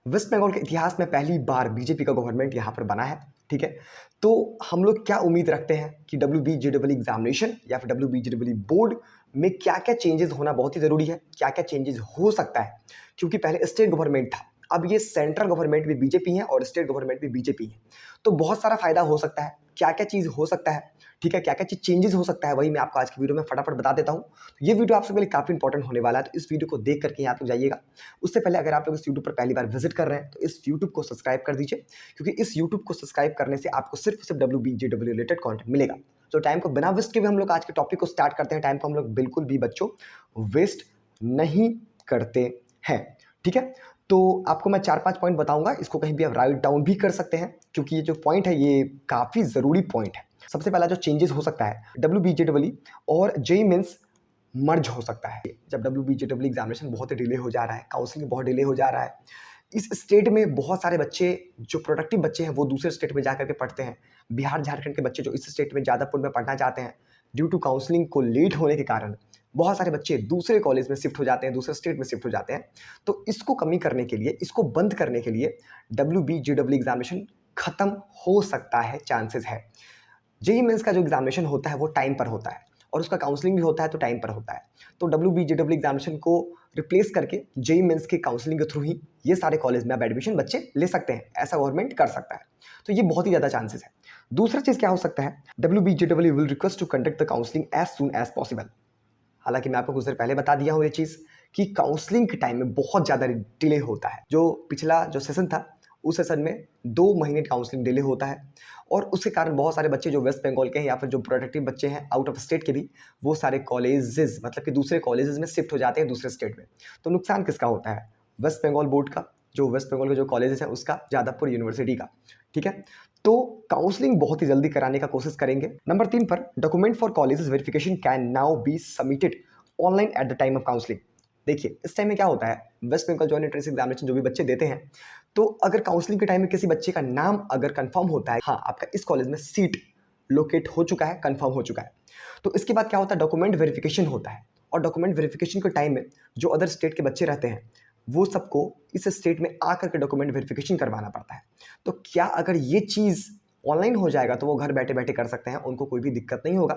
Waste Bengal के इतिहास में पहली बार बीजेपी का गवर्नमेंट यहाँ पर बना है, ठीक है। तो हम लोग क्या उम्मीद रखते हैं कि WBJEE एग्जामिनेशन या फिर WBJEE बोर्ड में क्या क्या चेंजेस होना बहुत ही ज़रूरी है, क्या क्या चेंजेस हो सकता है, क्योंकि पहले स्टेट गवर्नमेंट था, अब ये सेंट्रल गवर्नमेंट भी बीजेपी है और स्टेट गवर्नमेंट भी बीजेपी है। तो बहुत सारा फायदा हो सकता है, क्या क्या चीज़ हो सकता है, ठीक है, क्या क्या चीज़ चेंजेस हो सकता है, वही मैं आपको आज की वीडियो में फटाफट बता देता हूँ। तो ये वीडियो आप सबके लिए काफ़ी इंपॉर्टेंट होने वाला है, तो इस वीडियो को देख करके यहाँ तक जाइएगा। उससे पहले अगर आप लोग इस यूट्यूब पर पहली बार विजिट कर रहे हैं तो इस यूट्यूब को सब्सक्राइब कर दीजिए, क्योंकि इस यूट्यूब को सब्सक्राइब करने से आपको सिर्फ WBJEE रिलेटेड कॉन्टेंट मिलेगा। तो टाइम को बिना वेस्ट के हुए हम लोग आज के टॉपिक को स्टार्ट करते हैं। टाइम को हम लोग बिल्कुल भी बच्चों वेस्ट नहीं करते हैं, ठीक है। तो आपको मैं 4-5 पॉइंट बताऊंगा, इसको कहीं भी आप राइट डाउन भी कर सकते हैं, क्योंकि ये जो पॉइंट है ये काफ़ी ज़रूरी पॉइंट है। सबसे पहला जो चेंजेस हो सकता है, WBJEE और JEE मेंस मर्ज हो सकता है। जब WBJEE एग्जामिनेशन बहुत डिले हो जा रहा है, काउंसलिंग बहुत डिले हो जा रहा है, इस स्टेट में बहुत सारे बच्चे जो प्रोडक्टिव बच्चे हैं वो दूसरे स्टेट में जाकर के पढ़ते हैं। बिहार झारखंड के बच्चे जो इस स्टेट में जादवपुर में पढ़ना चाहते हैं, ड्यू टू काउंसलिंग को लेट होने के कारण बहुत सारे बच्चे दूसरे कॉलेज में शिफ्ट हो जाते हैं, दूसरे स्टेट में शिफ्ट हो जाते हैं। तो इसको कमी करने के लिए, इसको बंद करने के लिए WBJEE एग्जामिनेशन खत्म हो सकता है, चांसेस है। JEE मेंस का जो एग्जामिनेशन होता है वो टाइम पर होता है और उसका काउंसलिंग भी होता है तो टाइम पर होता है। तो WBJEE एग्जामिनेशन को रिप्लेस करके JEE मेंस के काउंसलिंग के थ्रू ही ये सारे कॉलेज में अब एडमिशन बच्चे ले सकते हैं, ऐसा गवर्नमेंट कर सकता है। तो ये बहुत ही ज़्यादा चांसेस है। दूसरा चीज़ क्या हो सकता है, WBJEE will request to conduct the counselling as soon as possible. हालांकि मैं आपको कुछ देर पहले बता दिया हूँ ये चीज़ कि काउंसलिंग के टाइम में बहुत ज़्यादा डिले होता है। जो पिछला जो सेशन था उस सेशन में 2 महीने काउंसलिंग डिले होता है और उसके कारण बहुत सारे बच्चे जो वेस्ट बंगाल के हैं या फिर जो प्रोडक्टिव बच्चे हैं आउट ऑफ स्टेट के भी, वो सारे कॉलेजेस मतलब कि दूसरे कॉलेजेस में शिफ्ट हो जाते हैं दूसरे स्टेट में। तो नुकसान किसका होता है, वेस्ट बंगाल बोर्ड का, जो वेस्ट बंगाल के जो कॉलेजेस हैं उसका, जादवपुर यूनिवर्सिटी का, ठीक है। तो काउंसलिंग बहुत ही जल्दी कराने का कोशिश करेंगे। नंबर 3 पर, document for colleges verification can now be submitted online at the time of counselling. देखिए इस टाइम में क्या होता है, West Bengal joint entrance examination जो भी बच्चे देते हैं, तो अगर काउंसलिंग के टाइम में किसी बच्चे का नाम अगर कंफर्म होता है, हाँ आपका इस कॉलेज में सीट लोकेट हो चुका है, कंफर्म हो चुका है, तो इसके बाद क्या होता है, डॉक्यूमेंट वेरिफिकेशन होता है। और डॉक्यूमेंट वेरिफिकेशन के टाइम में जो अदर स्टेट के बच्चे रहते हैं वो सबको इस स्टेट में आकर के डॉक्यूमेंट वेरिफिकेशन करवाना पड़ता है। तो क्या अगर ये चीज़ ऑनलाइन हो जाएगा तो वो घर बैठे बैठे कर सकते हैं, उनको कोई भी दिक्कत नहीं होगा,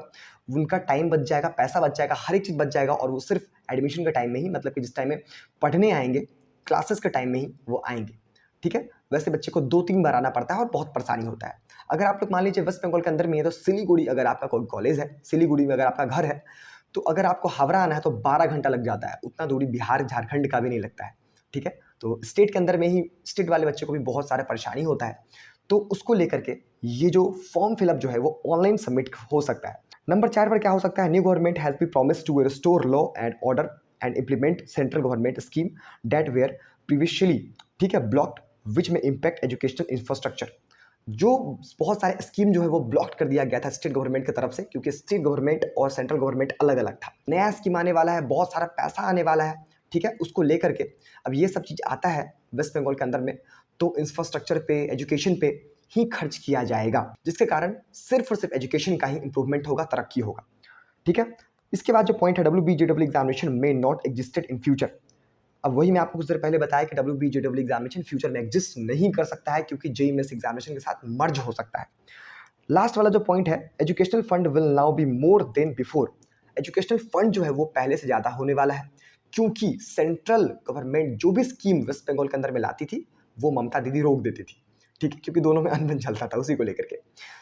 उनका टाइम बच जाएगा, पैसा बच जाएगा, हर एक चीज़ बच जाएगा, और वो सिर्फ एडमिशन के टाइम में ही, मतलब कि जिस टाइम में पढ़ने आएंगे, क्लासेस के टाइम में ही वो आएंगे, ठीक है। वैसे बच्चे को 2-3 बार आना पड़ता है और बहुत परेशानी होता है। अगर आप लोग मान लीजिए वेस्ट बंगाल के अंदर में है तो सिलीगुड़ी अगर आपका कोई कॉलेज है, सिलीगुड़ी में अगर आपका घर है, तो अगर आपको हावड़ा आना है तो 12 घंटा लग जाता है, उतना दूरी बिहार झारखंड का भी नहीं लगता है, ठीक है। तो स्टेट के अंदर में ही स्टेट वाले बच्चे को भी बहुत सारा परेशानी होता है, तो उसको लेकर के ये जो फॉर्म फिलअप जो है वो ऑनलाइन सबमिट हो सकता है। नंबर 4 पर क्या हो सकता है, new government has be promised to restore law and order and implement central government scheme that were previously, ठीक है, ब्लॉक्ड विच में इम्पैक्ट एजुकेशनल इंफ्रास्ट्रक्चर। जो बहुत सारे स्कीम जो है वो ब्लॉक कर दिया गया था स्टेट गवर्नमेंट की तरफ से, क्योंकि स्टेट गवर्नमेंट और सेंट्रल गवर्नमेंट अलग अलग था। नया स्कीम आने वाला है, बहुत सारा पैसा आने वाला है, ठीक है, उसको लेकर के अब ये सब चीज़ आता है वेस्ट बंगाल के अंदर में, तो इंफ्रास्ट्रक्चर पे, एजुकेशन पे ही खर्च किया जाएगा, जिसके कारण सिर्फ और सिर्फ एजुकेशन का ही इंप्रूवमेंट होगा, तरक्की होगा, ठीक है। इसके बाद जो पॉइंट है, WBJEE एग्जामिनेशन में नॉट एग्जिस्टेड इन फ्यूचर। अब वही मैं आपको कुछ देर पहले बताया कि WBJEE एग्जामिनेशन फ्यूचर में एग्जिस्ट नहीं कर सकता है, क्योंकि JEE मेंस एग्जामिनेशन के साथ मर्ज हो सकता है। लास्ट वाला जो पॉइंट है, educational fund will now be more than before. Educational fund जो है वो पहले से ज़्यादा होने वाला है, क्योंकि सेंट्रल गवर्नमेंट जो भी स्कीम वेस्ट बंगाल के अंदर में लाती थी वो ममता दीदी रोक देती थी, ठीक है, क्योंकि दोनों में अनबन चलता था उसी को लेकर के।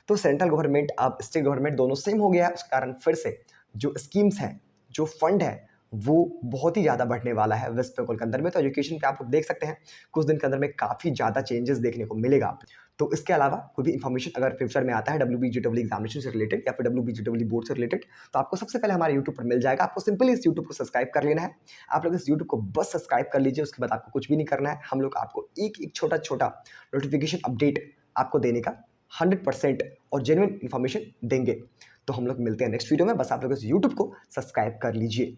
तो सेंट्रल गवर्नमेंट अब स्टेट गवर्नमेंट दोनों सेम हो गया है, उस कारण फिर से जो स्कीम्स हैं, जो फंड है, वो बहुत ही ज़्यादा बढ़ने वाला है वेस्ट बंगाल के अंदर में। तो एजुकेशन पे आप लोग देख सकते हैं कुछ दिन के अंदर में काफ़ी ज़्यादा चेंजेस देखने को मिलेगा। तो इसके अलावा कोई भी इन्फॉर्मेशन अगर फ्यूचर में आता है WBJEE एग्जामिनेशन से रिलेटेड या फिर WBJEE बोर्ड से रिलेटेड, तो आपको सबसे पहले हमारे यूट्यूब पर मिल जाएगा। आपको सिंपली इस यूट्यूब को सब्सक्राइब कर लेना है। आप लोग इस यूट्यूब को बस सब्सक्राइब कर लीजिए, उसके बाद आपको कुछ भी नहीं करना है। हम लोग आपको एक एक छोटा छोटा नोटिफिकेशन अपडेट आपको देने का 100% और जेन्युइन इन्फॉर्मेशन देंगे। तो हम लोग मिलते हैं नेक्स्ट वीडियो में, बस आप लोग इस यूट्यूब को सब्सक्राइब कर लीजिए।